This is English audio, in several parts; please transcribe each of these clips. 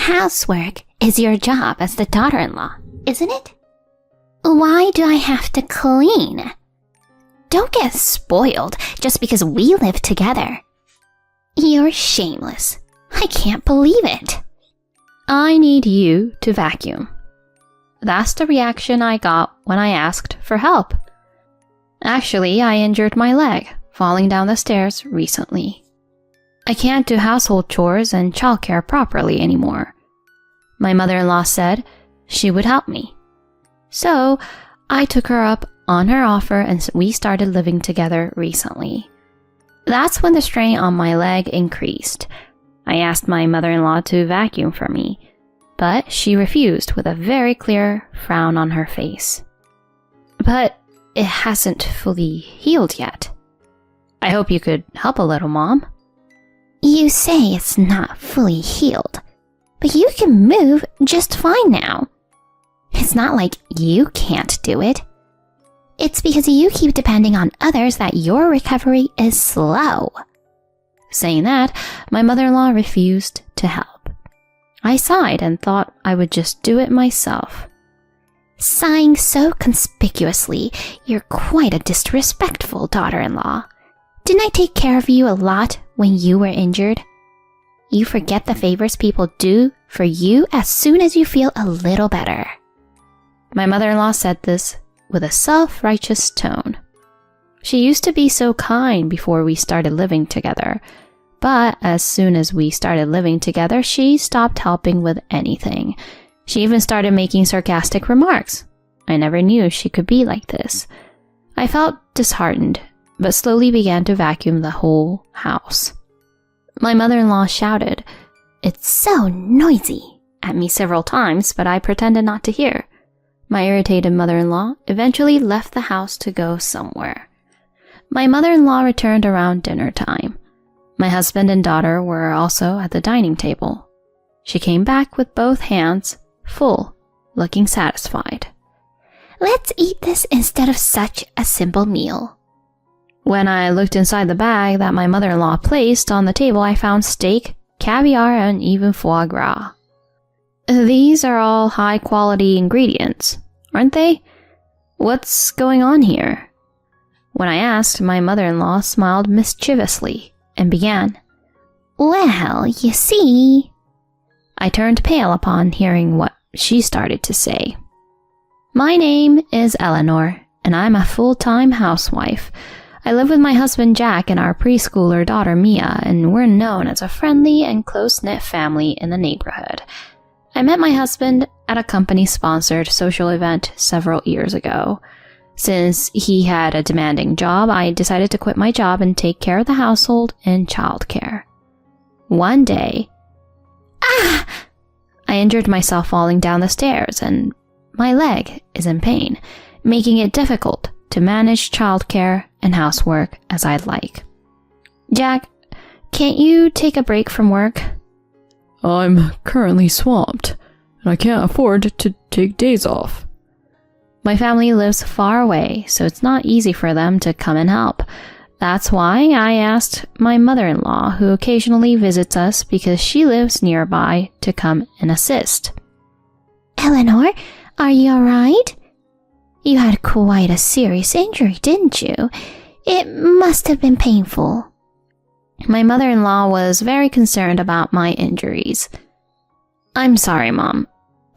Housework is your job as the daughter-in-law, isn't it? Why do I have to clean? Don't get spoiled just because we live together. You're shameless. I can't believe it. I need you to vacuum. That's the reaction I got when I asked for help. Actually, I injured my leg falling down the stairs recently. I can't do household chores and childcare properly anymore. My mother-in-law said she would help me. So I took her up on her offer and we started living together recently. That's when the strain on my leg increased. I asked my mother-in-law to vacuum for me, but she refused with a very clear frown on her face. But it hasn't fully healed yet. I hope you could help a little, Mom. You say it's not fully healed, but you can move just fine now. It's not like you can't do it. It's because you keep depending on others that your recovery is slow. Saying that, my mother-in-law refused to help. I sighed and thought I would just do it myself. Sighing so conspicuously, you're quite a disrespectful daughter-in-law. Didn't I take care of you a lot when you were injured? You forget the favors people do for you as soon as you feel a little better. My mother-in-law said this with a self-righteous tone. She used to be so kind before we started living together, but as soon as we started living together, she stopped helping with anything. She even started making sarcastic remarks. I never knew she could be like this. I felt disheartened, but slowly began to vacuum the whole house. My mother-in-law shouted, "It's so noisy," at me several times, but I pretended not to hear. My irritated mother-in-law eventually left the house to go somewhere. My mother-in-law returned around dinner time. My husband and daughter were also at the dining table. She came back with both hands full, looking satisfied. Let's eat this instead of such a simple meal. When I looked inside the bag that my mother-in-law placed on the table, I found steak, caviar, and even foie gras. These are all high-quality ingredients, aren't they? What's going on here? When I asked, my mother-in-law smiled mischievously and began, Well, you see... I turned pale upon hearing what she started to say. My name is Eleanor, and I'm a full-time housewife. I live with my husband Jack and our preschooler daughter Mia, and we're known as a friendly and close-knit family in the neighborhood. I met my husband at a company-sponsored social event several years ago. Since he had a demanding job, I decided to quit my job and take care of the household and childcare. One day, I injured myself falling down the stairs, and my leg is in pain, making it difficult to manage childcare and housework as I'd like. Jack, can't you take a break from work? I'm currently swamped, and I can't afford to take days off. My family lives far away, so it's not easy for them to come and help. That's why I asked my mother-in-law, who occasionally visits us because she lives nearby, to come and assist. Eleanor, are you alright? You had quite a serious injury, didn't you? It must have been painful. My mother-in-law was very concerned about my injuries. I'm sorry, Mom.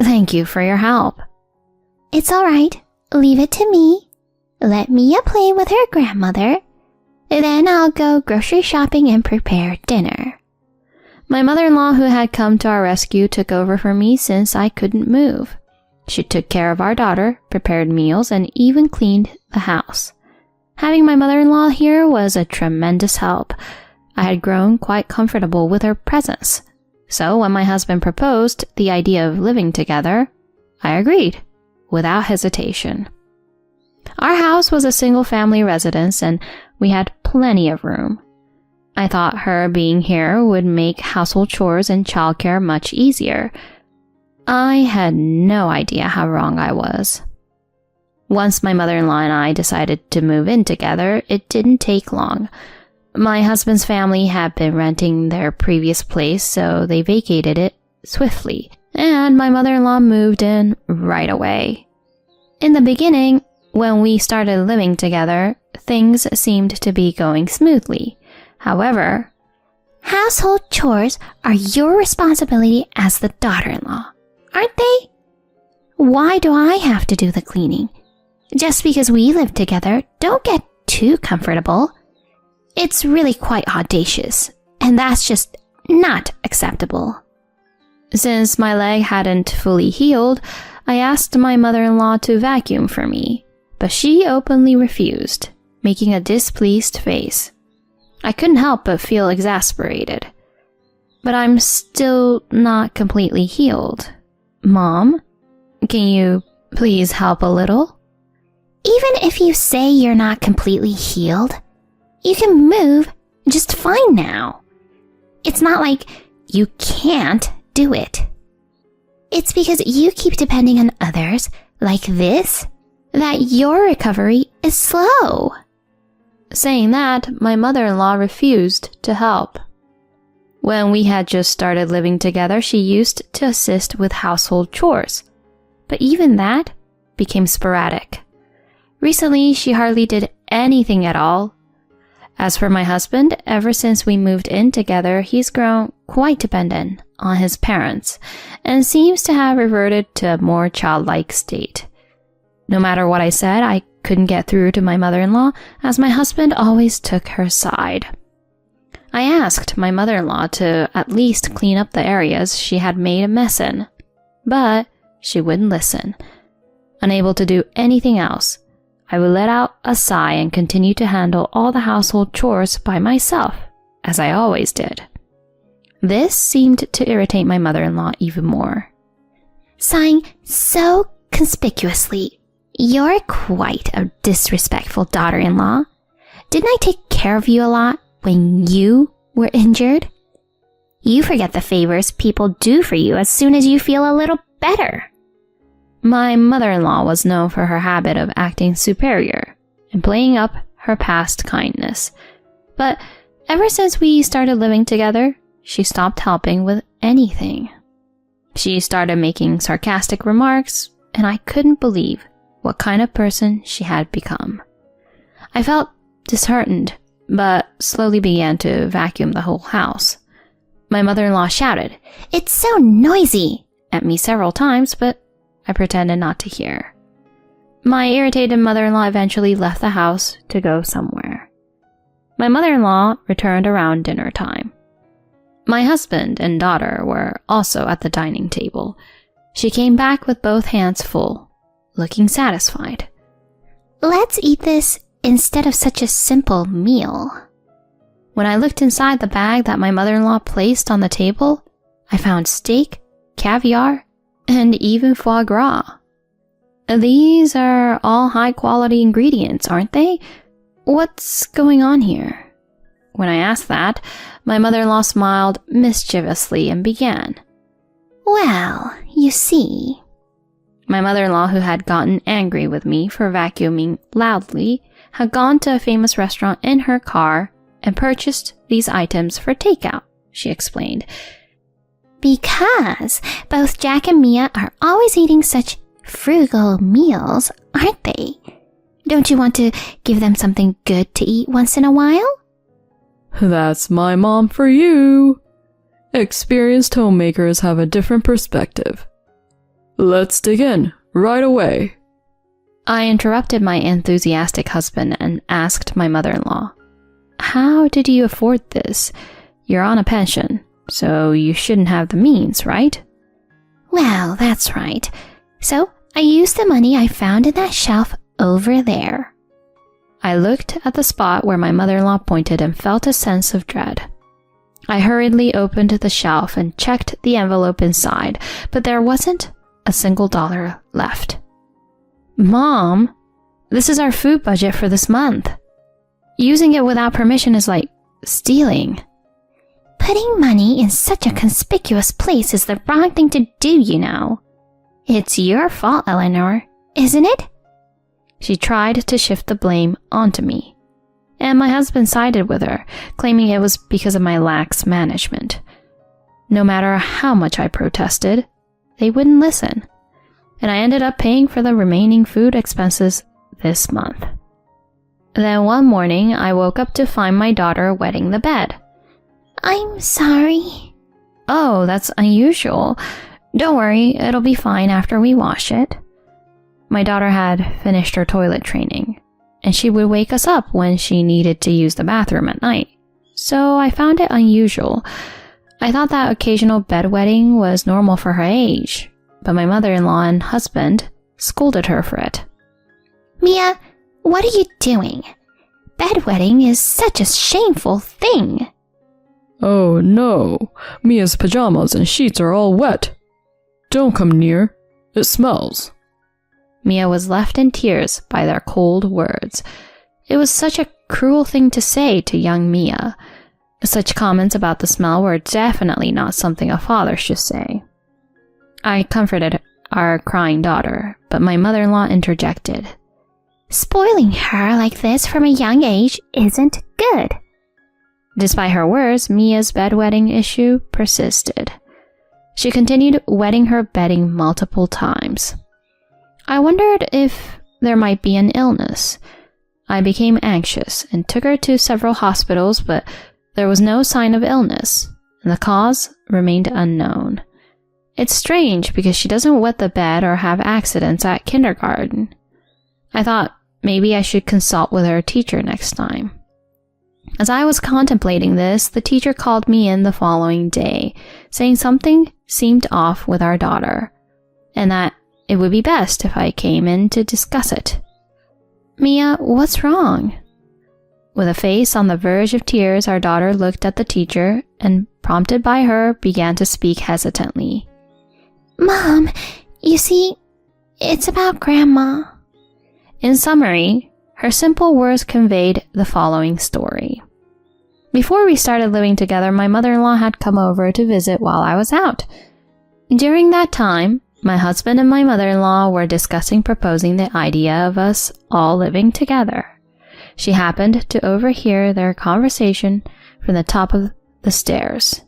Thank you for your help. It's alright. Leave it to me. Let Mia play with her grandmother. Then I'll go grocery shopping and prepare dinner. My mother-in-law, who had come to our rescue, took over for me since I couldn't move. She took care of our daughter, prepared meals, and even cleaned the house. Having my mother-in-law here was a tremendous help. I had grown quite comfortable with her presence. So when my husband proposed the idea of living together, I agreed, without hesitation. Our house was a single-family residence, and we had plenty of room. I thought her being here would make household chores and childcare much easier. I had no idea how wrong I was. Once my mother-in-law and I decided to move in together, it didn't take long. My husband's family had been renting their previous place, so they vacated it swiftly, and my mother-in-law moved in right away. In the beginning, when we started living together, things seemed to be going smoothly. However, household chores are your responsibility as the daughter-in-law, aren't they? Why do I have to do the cleaning? Just because we live together, don't get too comfortable. It's really quite audacious, and that's just not acceptable. Since my leg hadn't fully healed, I asked my mother-in-law to vacuum for me, but she openly refused, making a displeased face. I couldn't help but feel exasperated. But I'm still not completely healed. Mom, can you please help a little? Even if you say you're not completely healed, you can move just fine now. It's not like you can't do it. It's because you keep depending on others, like this, that your recovery is slow. Saying that, my mother-in-law refused to help. When we had just started living together, she used to assist with household chores, but even that became sporadic. Recently, she hardly did anything at all. As for my husband, ever since we moved in together, he's grown quite dependent on his parents and seems to have reverted to a more childlike state. No matter what I said, I couldn't get through to my mother-in-law, as my husband always took her side. I asked my mother-in-law to at least clean up the areas she had made a mess in, but she wouldn't listen. Unable to do anything else, I would let out a sigh and continue to handle all the household chores by myself, as I always did. This seemed to irritate my mother-in-law even more. Sighing so conspicuously. You're quite a disrespectful daughter-in-law. Didn't I take care of you a lot when you were injured? You forget the favors people do for you as soon as you feel a little better. My mother-in-law was known for her habit of acting superior and playing up her past kindness. But ever since we started living together, she stopped helping with anything. She started making sarcastic remarks, and I couldn't believe what kind of person she had become. I felt disheartened, but slowly began to vacuum the whole house. My mother-in-law shouted, "It's so noisy!" at me several times, but I pretended not to hear. My irritated mother-in-law eventually left the house to go somewhere. My mother-in-law returned around dinner time. My husband and daughter were also at the dining table. She came back with both hands full, looking satisfied. "Let's eat this instead of such a simple meal." When I looked inside the bag that my mother-in-law placed on the table, I found steak, caviar, and even foie gras. These are all high-quality ingredients, aren't they? What's going on here? When I asked that, my mother-in-law smiled mischievously and began. "Well, you see." My mother-in-law, who had gotten angry with me for vacuuming loudly, had gone to a famous restaurant in her car and purchased these items for takeout, she explained. "Because both Jack and Mia are always eating such frugal meals, aren't they? Don't you want to give them something good to eat once in a while?" That's my mom for you. Experienced homemakers have a different perspective. Let's dig in right away. I interrupted my enthusiastic husband and asked my mother-in-law, "How did you afford this? You're on a pension, so you shouldn't have the means, right?" "Well, that's right. So I used the money I found in that shelf over there." I looked at the spot where my mother-in-law pointed and felt a sense of dread. I hurriedly opened the shelf and checked the envelope inside, but there wasn't a single dollar left. "Mom, this is our food budget for this month. Using it without permission is like stealing." "Putting money in such a conspicuous place is the wrong thing to do, you know. It's your fault, Eleanor, isn't it?" She tried to shift the blame onto me, and my husband sided with her, claiming it was because of my lax management. No matter how much I protested, they wouldn't listen, and I ended up paying for the remaining food expenses this month. Then one morning, I woke up to find my daughter wetting the bed. I'm sorry. Oh, that's unusual. Don't worry, it'll be fine after we wash it. My daughter had finished her toilet training, and she would wake us up when she needed to use the bathroom at night. So I found it unusual. I thought that occasional bedwetting was normal for her age, but my mother-in-law and husband scolded her for it. Mia, what are you doing? Bedwetting is such a shameful thing. Oh no, Mia's pajamas and sheets are all wet. Don't come near, it smells. Mia was left in tears by their cold words. It was such a cruel thing to say to young Mia. Such comments about the smell were definitely not something a father should say. I comforted our crying daughter, but my mother-in-law interjected. Spoiling her like this from a young age isn't good. Despite her words, Mia's bedwetting issue persisted. She continued wetting her bedding multiple times. I wondered if there might be an illness. I became anxious and took her to several hospitals, but there was no sign of illness, and the cause remained unknown. It's strange because she doesn't wet the bed or have accidents at kindergarten. I thought maybe I should consult with her teacher next time. As I was contemplating this, the teacher called me in the following day, saying something seemed off with our daughter, and that it would be best if I came in to discuss it. Mia, what's wrong? With a face on the verge of tears, our daughter looked at the teacher and, prompted by her, began to speak hesitantly. Mom, you see, it's about Grandma. In summary, her simple words conveyed the following story. Before we started living together, my mother-in-law had come over to visit while I was out. During that time, my husband and my mother-in-law were discussing proposing the idea of us all living together. She happened to overhear their conversation from the top of the stairs.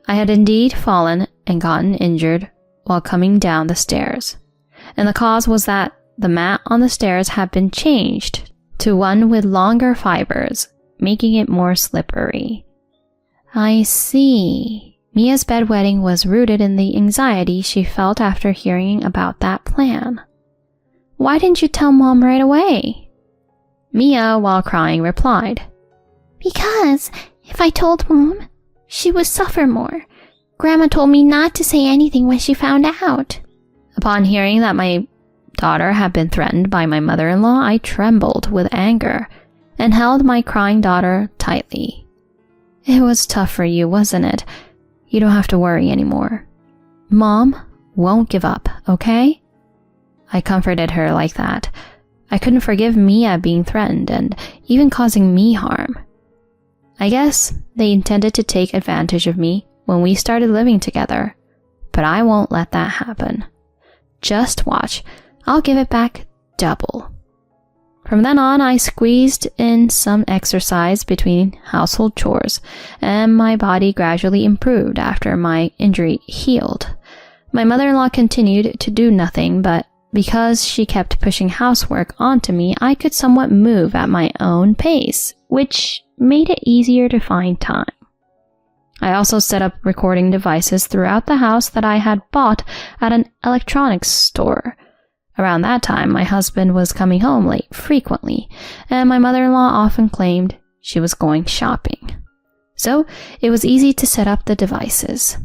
I had indeed fallen and gotten injured while coming down the stairs, and the cause was that the mat on the stairs had been changed to one with longer fibers, making it more slippery. I see. Mia's bedwetting was rooted in the anxiety she felt after hearing about that plan. Why didn't you tell Mom right away? Mia, while crying, replied, Because if I told Mom, she would suffer more. Grandma told me not to say anything when she found out. Upon hearing that my daughter had been threatened by my mother-in-law, I trembled with anger and held my crying daughter tightly. It was tough for you, wasn't it? You don't have to worry anymore. Mom won't give up, okay? I comforted her like that. I couldn't forgive Mia being threatened and even causing me harm. I guess they intended to take advantage of me when we started living together, but I won't let that happen. Just watch. I'll give it back double. From then on, I squeezed in some exercise between household chores, and my body gradually improved after my injury healed. My mother-in-law continued to do nothing, but because she kept pushing housework onto me, I could somewhat move at my own pace, which made it easier to find time. I also set up recording devices throughout the house that I had bought at an electronics store. Around that time, my husband was coming home late frequently, and my mother-in-law often claimed she was going shopping. So it was easy to set up the devices.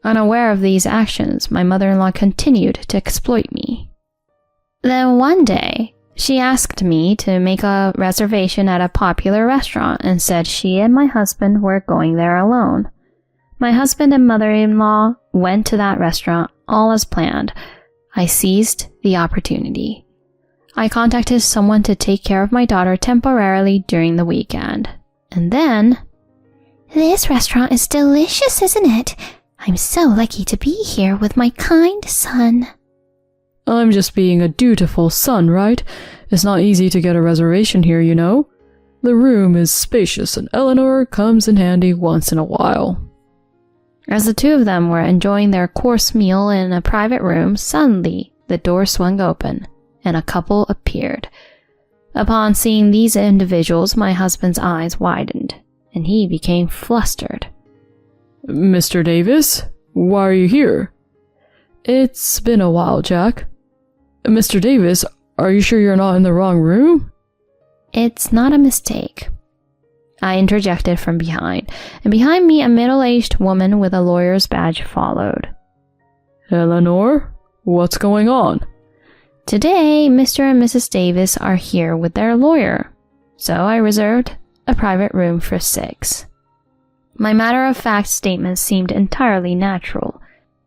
Unaware of these actions, my mother-in-law continued to exploit me. Then one day, she asked me to make a reservation at a popular restaurant and said she and my husband were going there alone. My husband and mother-in-law went to that restaurant all as planned. I seized the opportunity. I contacted someone to take care of my daughter temporarily during the weekend. And then... This restaurant is delicious, isn't it? I'm so lucky to be here with my kind son. I'm just being a dutiful son, right? It's not easy to get a reservation here, you know. The room is spacious and Eleanor comes in handy once in a while. As the two of them were enjoying their course meal in a private room, suddenly the door swung open and a couple appeared. Upon seeing these individuals, my husband's eyes widened and he became flustered. Mr. Davis, why are you here? It's been a while, Jack. Mr. Davis, are you sure you're not in the wrong room? It's not a mistake, I interjected from behind, and behind me a middle-aged woman with a lawyer's badge followed. Eleanor, what's going on? Today, Mr. and Mrs. Davis are here with their lawyer, so I reserved a private room for 6. My matter-of-fact statement seemed entirely natural.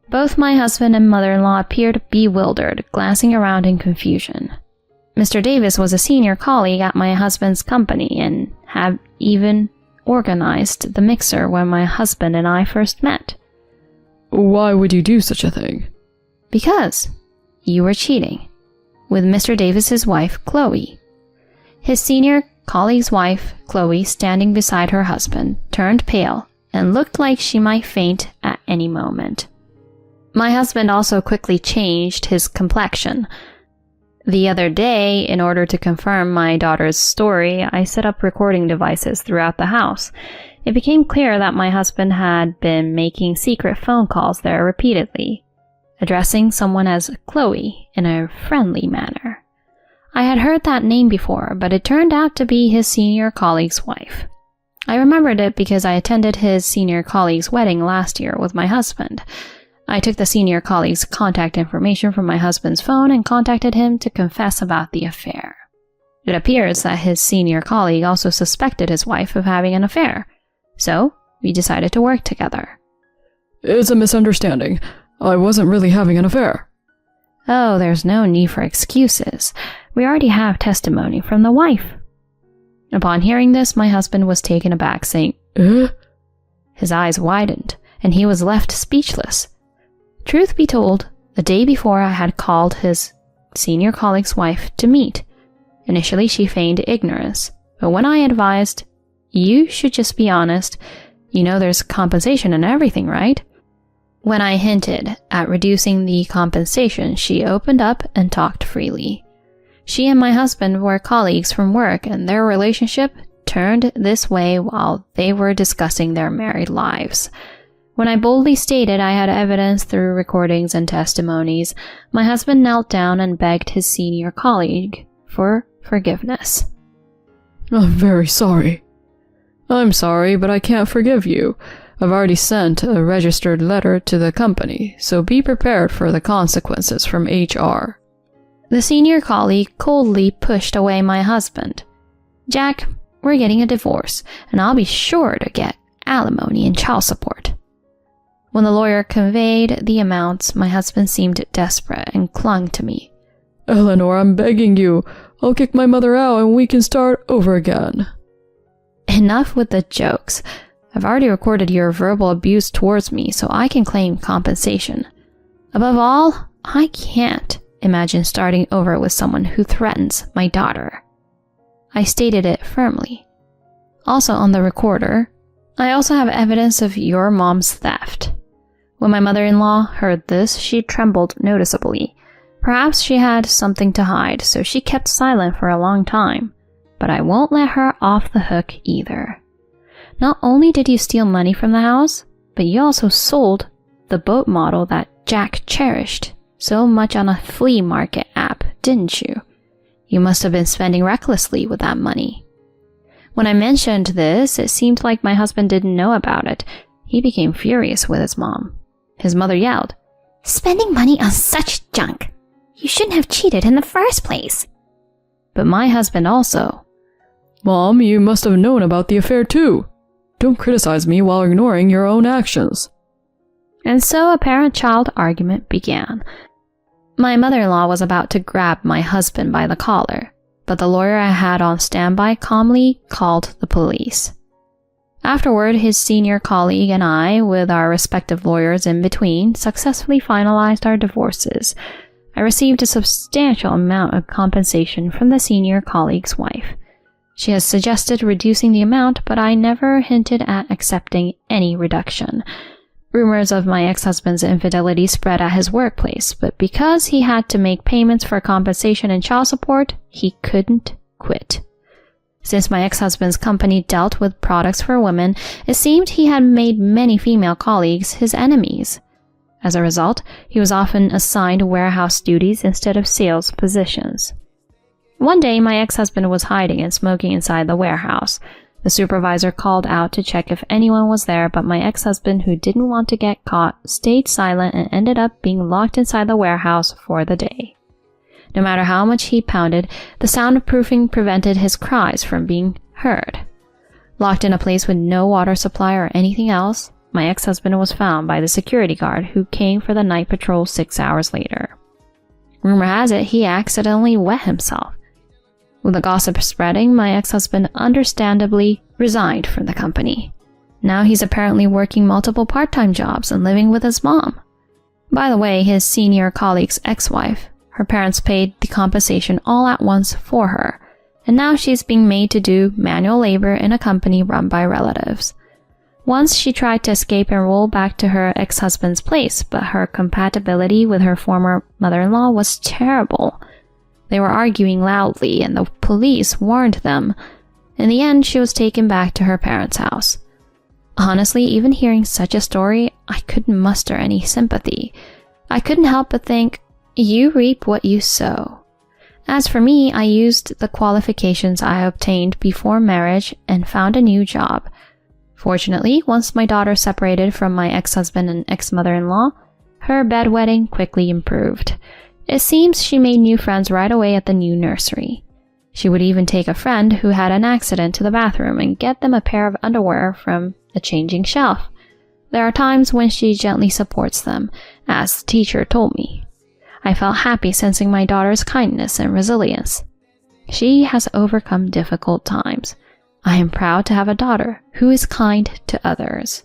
Both my husband and mother-in-law appeared bewildered, glancing around in confusion. Mr. Davis was a senior colleague at my husband's company and had even organized the mixer when my husband and I first met. Why would you do such a thing? Because you were cheating with Mr. Davis's wife, Chloe. His senior colleague's wife, Chloe, standing beside her husband, turned pale and looked like she might faint at any moment. My husband also quickly changed his complexion. The other day, in order to confirm my daughter's story, I set up recording devices throughout the house. It became clear that my husband had been making secret phone calls there repeatedly, addressing someone as Chloe in a friendly manner. I had heard that name before, but it turned out to be his senior colleague's wife. I remembered it because I attended his senior colleague's wedding last year with my husband. I took the senior colleague's contact information from my husband's phone and contacted him to confess about the affair. It appears that his senior colleague also suspected his wife of having an affair, so we decided to work together. It's a misunderstanding. I wasn't really having an affair. Oh, there's no need for excuses. We already have testimony from the wife. Upon hearing this, my husband was taken aback, saying, His eyes widened, and he was left speechless. Truth be told, the day before I had called his senior colleague's wife to meet. Initially, she feigned ignorance, but when I advised, you should just be honest, you know there's compensation and everything, right? When I hinted at reducing the compensation, she opened up and talked freely. She and my husband were colleagues from work, and their relationship turned this way while they were discussing their married lives. When I boldly stated I had evidence through recordings and testimonies, my husband knelt down and begged his senior colleague for forgiveness. I'm very sorry. I'm sorry, but I can't forgive you. I've already sent a registered letter to the company, so be prepared for the consequences from HR. The senior colleague coldly pushed away my husband. Jack, we're getting a divorce, and I'll be sure to get alimony and child support. When the lawyer conveyed the amounts, my husband seemed desperate and clung to me. Eleanor, I'm begging you. I'll kick my mother out and we can start over again. Enough with the jokes. I've already recorded your verbal abuse towards me, so I can claim compensation. Above all, I can't imagine starting over with someone who threatens my daughter. I stated it firmly. Also on the recorder, I also have evidence of your mom's theft. When my mother-in-law heard this, she trembled noticeably. Perhaps she had something to hide, so she kept silent for a long time. But I won't let her off the hook either. Not only did you steal money from the house, but you also sold the boat model that Jack cherished so much on a flea market app, didn't you? You must have been spending recklessly with that money. When I mentioned this, it seemed like my husband didn't know about it. He became furious with his mom. His mother yelled, Spending money on such junk! You shouldn't have cheated in the first place. But my husband also. Mom, you must have known about the affair too. Don't criticize me while ignoring your own actions. And so a parent-child argument began. My mother-in-law was about to grab my husband by the collar, but the lawyer I had on standby calmly called the police. Afterward, his senior colleague and I, with our respective lawyers in between, successfully finalized our divorces. I received a substantial amount of compensation from the senior colleague's wife. She has suggested reducing the amount, but I never hinted at accepting any reduction. Rumors of my ex-husband's infidelity spread at his workplace, but because he had to make payments for compensation and child support, he couldn't quit. Since my ex-husband's company dealt with products for women, it seemed he had made many female colleagues his enemies. As a result, he was often assigned warehouse duties instead of sales positions. One day, my ex-husband was hiding and smoking inside the warehouse. The supervisor called out to check if anyone was there, but my ex-husband, who didn't want to get caught, stayed silent and ended up being locked inside the warehouse for the day. No matter how much he pounded, the soundproofing prevented his cries from being heard. Locked in a place with no water supply or anything else, my ex-husband was found by the security guard who came for the night patrol 6 hours later. Rumor has it he accidentally wet himself. With the gossip spreading, my ex-husband understandably resigned from the company. Now he's apparently working multiple part-time jobs and living with his mom. By the way, his senior colleague's ex-wife, her parents paid the compensation all at once for her, and now she's being made to do manual labor in a company run by relatives. Once she tried to escape and roll back to her ex-husband's place, but her compatibility with her former mother-in-law was terrible. They were arguing loudly, and the police warned them. In the end, she was taken back to her parents' house. Honestly, even hearing such a story, I couldn't muster any sympathy. I couldn't help but think, you reap what you sow. As for me, I used the qualifications I obtained before marriage and found a new job. Fortunately, once my daughter separated from my ex-husband and ex-mother-in-law, her bedwetting quickly improved. It seems she made new friends right away at the new nursery. She would even take a friend who had an accident to the bathroom and get them a pair of underwear from the changing shelf. There are times when she gently supports them, as the teacher told me. I felt happy sensing my daughter's kindness and resilience. She has overcome difficult times. I am proud to have a daughter who is kind to others.